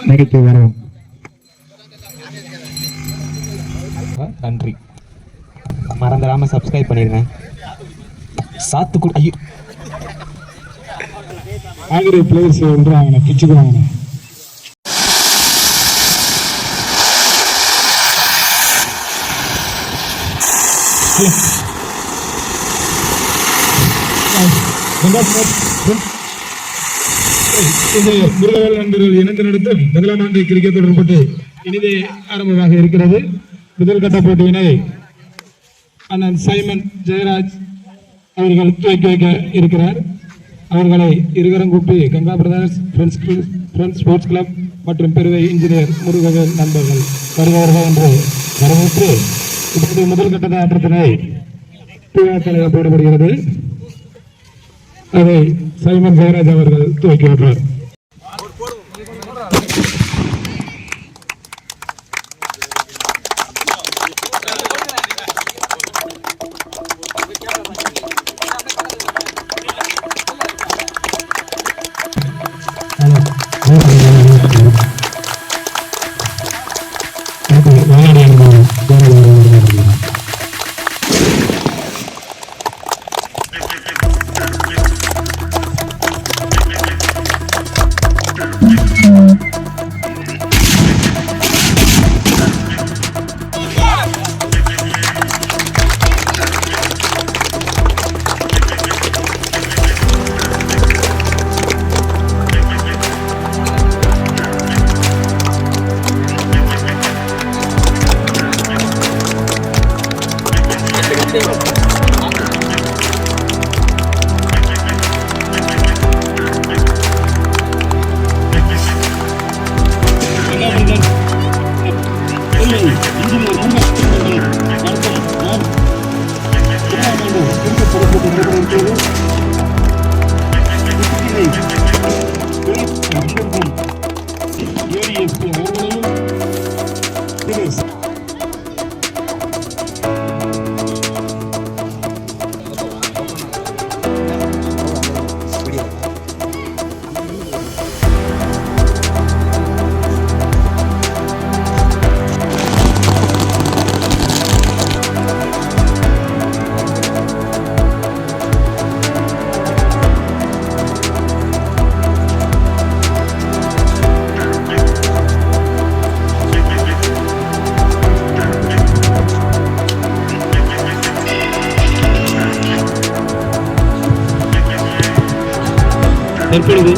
நகைக்கு வரும். நன்றி. மறந்துடாம சப்ஸ்கிரைப் பண்ணிருங்க. சாத்துக்குடி ஐயோ ஆகிற பிளேஸ் வந்துடுவாங்க, பிச்சுக்குவாங்க. முருகவேல் நண்பர்கள் இணைந்து நடத்தும் முதலாம் ஆண்டு கிரிக்கெட் தொடர் போட்டி இனிதே ஆரம்பமாக இருக்கிறது. முதல் கட்ட போட்டியினை அண்ணன் சைமன் ஜெயராஜ் அவர்கள் துவக்கி வைக்க இருக்கிறார். அவர்களை இருகரம் கூப்பி Ganga brothers friends sports club மற்றும் பெருவை இன்ஜினியர் முருகவேல் நண்பர்கள் வருவார்கள் என்று வரவேற்று இப்போது முதல் கட்ட ஆட்டத்தினை போடப்படுகிறது. அதை சைமன் ஜெயராஜ் அவர்கள் துவக்கி வைப்பார். தற்பொழுது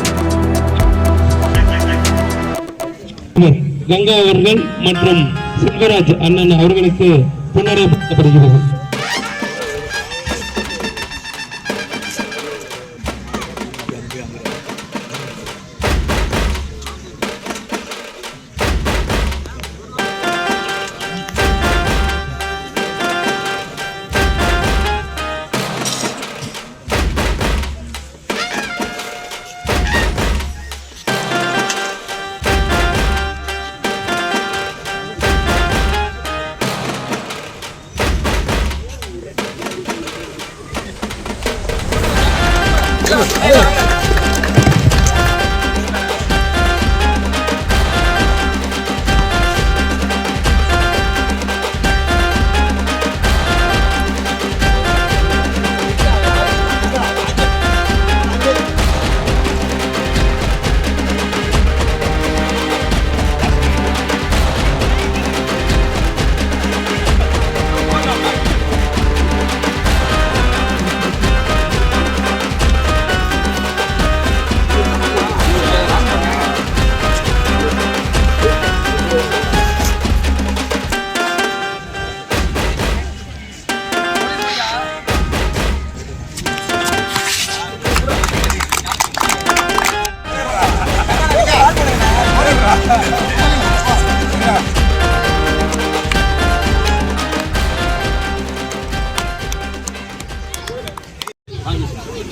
கங்கா அவர்கள் மற்றும் செல்வராஜ் அண்ணன் அவர்களுக்கு புன்னடைப்படுகிறது.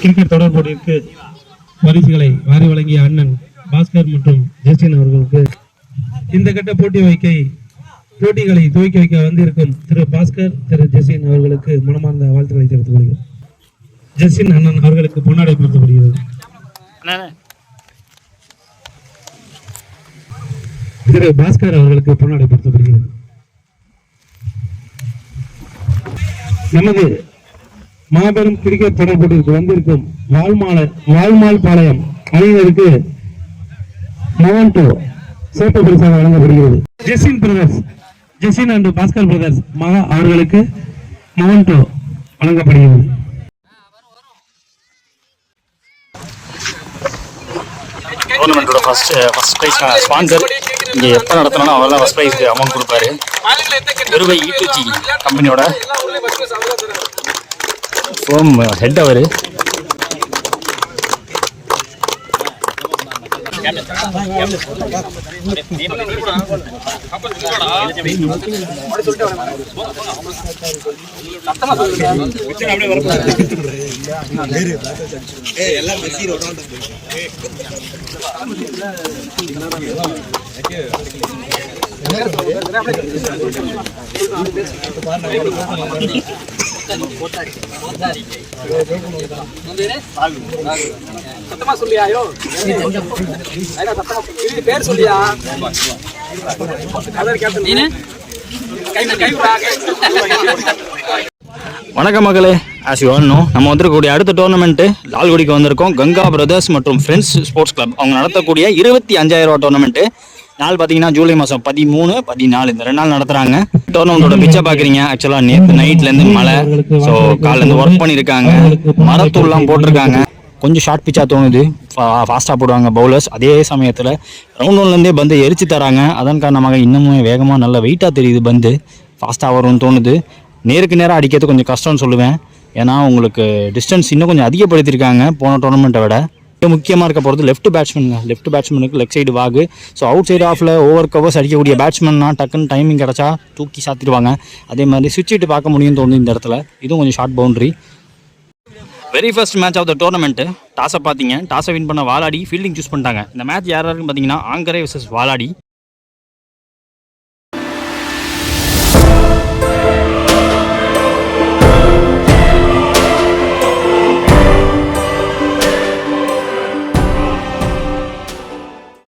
கிரிக்கெட் தொடர் போட்டிக்கு பரிசுகளை வாரி வழங்கிய அண்ணன் பாஸ்கர் மற்றும் ஜெஸ்டின் அவர்களுக்கு இந்த கட்ட போட்டிகளை துவக்கி வைக்க வந்திருக்கும் திரு பாஸ்கர் திரு ஜெஸ்டின் அவர்களுக்கு மனமார்ந்த வாழ்த்துக்களை தெரிவித்துக் கொள்கிறோம். ஜெஸ்டின் அண்ணன் அவர்களுக்கு பொன்னாடை பொருத்தப்படுகிறது. திரு பாஸ்கர் அவர்களுக்கு பொன்னாடைப்படுத்தப்படுகிறது. நமது மாபெரும் கிரிக்கெட் தொடர் போட்டிற்கு வந்திருக்கும் வாழ்மால் பாளையம் அணியினருக்கு மொமெண்டோ சிறப்பு பரிசாக வழங்கப்படுகிறது. ஜெசின் அண்ட் பாஸ்கர் பிரதர்ஸ் மகா அவர்களுக்கு மொமெண்டோ வழங்கப்படுகிறது. டோர்னமெண்ட்டோட ஃபர்ஸ்ட் ப்ரைஸ் ஸ்பான்சர் இங்கே எப்போ நடத்தினாலும் அவரெல்லாம் ஃபர்ஸ்ட் ப்ரைஸ்க்கு அமௌண்ட் கொடுப்பாரு. நிறுவை ஈட்டுச்சி கம்பெனியோட ஃபோம் ஹெட் அவர். சத்தமா சொல்லியாயோ பேர் சொல்லியா வணக்கம் மகளே, ஆஸ் யூ ஆல் நோ நம்ம வந்துருக்கக்கூடிய அடுத்த டோர்னமெண்ட்டு லால்குடிக்கு வந்திருக்கோம். கங்கா பிரதர்ஸ் மற்றும் ஃப்ரெண்ட்ஸ் ஸ்போர்ட்ஸ் கிளப் அவங்க நடத்தக்கூடிய 25,000 ரூபா டோர்னமெண்ட்டு. நாள் பார்த்தீங்கன்னா ஜூலை மாதம் 13, 14 இந்த 2 நாள் நடத்துகிறாங்க. டோர்னமெண்ட்டோட பிச்சை பார்க்குறீங்க. ஆக்சுவலாக நேற்று நைட்லேருந்து மழை, ஸோ காலிலேருந்து ஒர்க் பண்ணியிருக்காங்க, மரத்தூள்லாம் போட்டிருக்காங்க. கொஞ்சம் ஷார்ட் பிச்சாக தோணுது, ஃபாஸ்ட்டாக போடுவாங்க பவுலர்ஸ். அதே சமயத்தில் ரவுண்ட் ஒன்லேருந்தே பந்து எரிச்சு தராங்க. அதன் காரணமாக இன்னமும் வேகமாக நல்ல வெயிட்டாக தெரியுது, பந்து ஃபாஸ்ட்டாக வரும்னு தோணுது. நேருக்கு நேராக அடிக்கிறது கொஞ்சம் கஷ்டம்னு சொல்லுவேன். ஏன்னா உங்களுக்கு டிஸ்டன்ஸ் இன்னும் கொஞ்சம் அதிகப்படுத்தியிருக்காங்க போன டோர்னமெண்ட்டை விட. முக்கியமாக இருக்க போகிறது லெஃப்ட் பேட்ஸ்மேனுக்கு லெஃப்ட் சைடு வாகு. ஸோ அவுட் சைடு ஆஃபில் ஓவர் கவர்ஸ் அடிக்கக்கூடிய பேட்ஸ்மேன்னா டக்குன்னு டைமிங் கிடச்சா தூக்கி சாத்திடுவாங்க. அதே மாதிரி சுவிட்ச் இட்டு பார்க்க முடியும்னு தோணுது இந்த இடத்துல. இதுவும் கொஞ்சம் short boundary. Very first match of the tournament டாஸை பார்த்தீங்க. டாஸை வின் பண்ண வாலாடி ஃபீல்டிங் சூஸ் பண்ணிட்டாங்க. இந்த மேட்ச் யாராருன்னு பார்த்தீங்கன்னா ஆங்கரே விசஸ் வாலாடி.